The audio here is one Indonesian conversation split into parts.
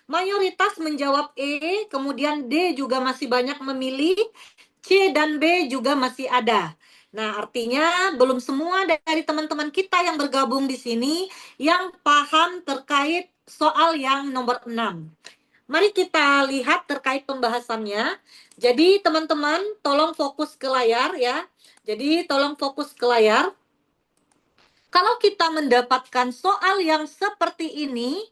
Mayoritas menjawab E, kemudian D juga masih banyak memilih, C dan B juga masih ada. Nah, artinya belum semua dari teman-teman kita yang bergabung di sini yang paham terkait soal yang nomor 6. Mari kita lihat terkait pembahasannya. Jadi, teman-teman, tolong fokus ke layar ya. Jadi, tolong fokus ke layar. Kalau kita mendapatkan soal yang seperti ini,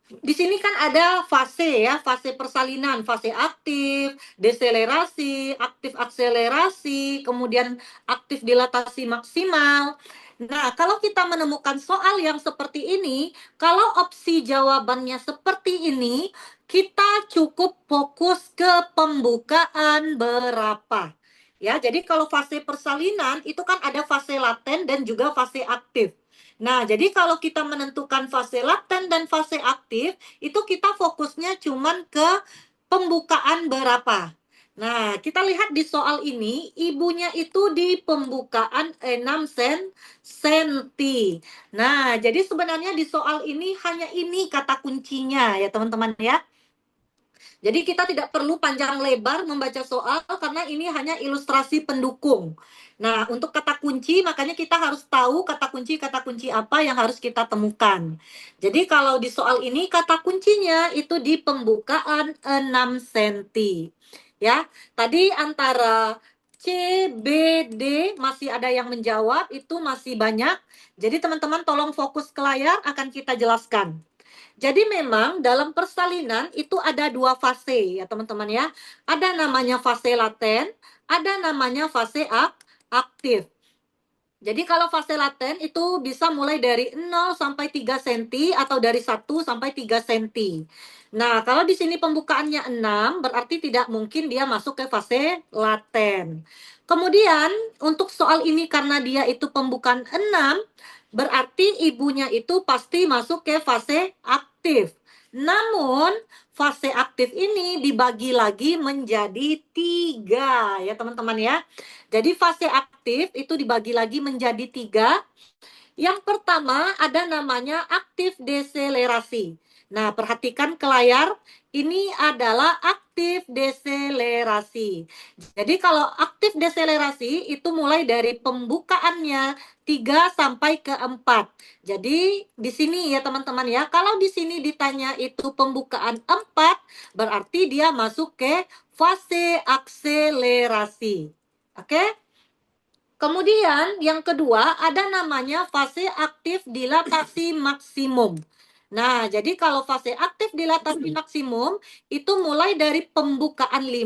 di sini kan ada fase ya, fase persalinan, fase aktif, deselerasi, aktif akselerasi, kemudian aktif dilatasi maksimal. Nah, kalau kita menemukan soal yang seperti ini, kalau opsi jawabannya seperti ini, kita cukup fokus ke pembukaan berapa. Ya, jadi kalau fase persalinan itu kan ada fase laten dan juga fase aktif. Nah, jadi kalau kita menentukan fase laten dan fase aktif, itu kita fokusnya cuman ke pembukaan berapa. Nah, kita lihat di soal ini, ibunya itu di pembukaan 6 senti. Nah, jadi sebenarnya di soal ini hanya ini kata kuncinya ya teman-teman ya. Jadi kita tidak perlu panjang lebar membaca soal karena ini hanya ilustrasi pendukung. Nah, untuk kata kunci makanya kita harus tahu kata kunci apa yang harus kita temukan. Jadi kalau di soal ini kata kuncinya itu di pembukaan 6 senti. Ya, tadi antara C, B, D masih ada yang menjawab, itu masih banyak. Jadi teman-teman tolong fokus ke layar, akan kita jelaskan. Jadi memang dalam persalinan itu ada dua fase ya teman-teman ya. Ada namanya fase laten, ada namanya fase aktif. Jadi kalau fase laten itu bisa mulai dari 0 sampai 3 cm atau dari 1 sampai 3 cm. Nah, kalau di sini pembukaannya 6 berarti tidak mungkin dia masuk ke fase laten. Kemudian untuk soal ini karena dia itu pembukaan 6, berarti ibunya itu pasti masuk ke fase aktif. Namun, fase aktif ini dibagi lagi menjadi 3 ya teman-teman ya. Jadi fase aktif itu dibagi lagi menjadi 3. Yang pertama ada namanya aktif deselerasi. Nah, perhatikan ke layar, ini adalah aktif deselerasi. Jadi kalau aktif deselerasi itu mulai dari pembukaannya 3 sampai ke 4. Jadi di sini ya teman-teman ya, kalau di sini ditanya itu pembukaan 4, berarti dia masuk ke fase akselerasi. Oke? Kemudian yang kedua ada namanya fase aktif dilatasi maksimum. Nah, jadi kalau fase aktif dilatasi maksimum itu mulai dari pembukaan 5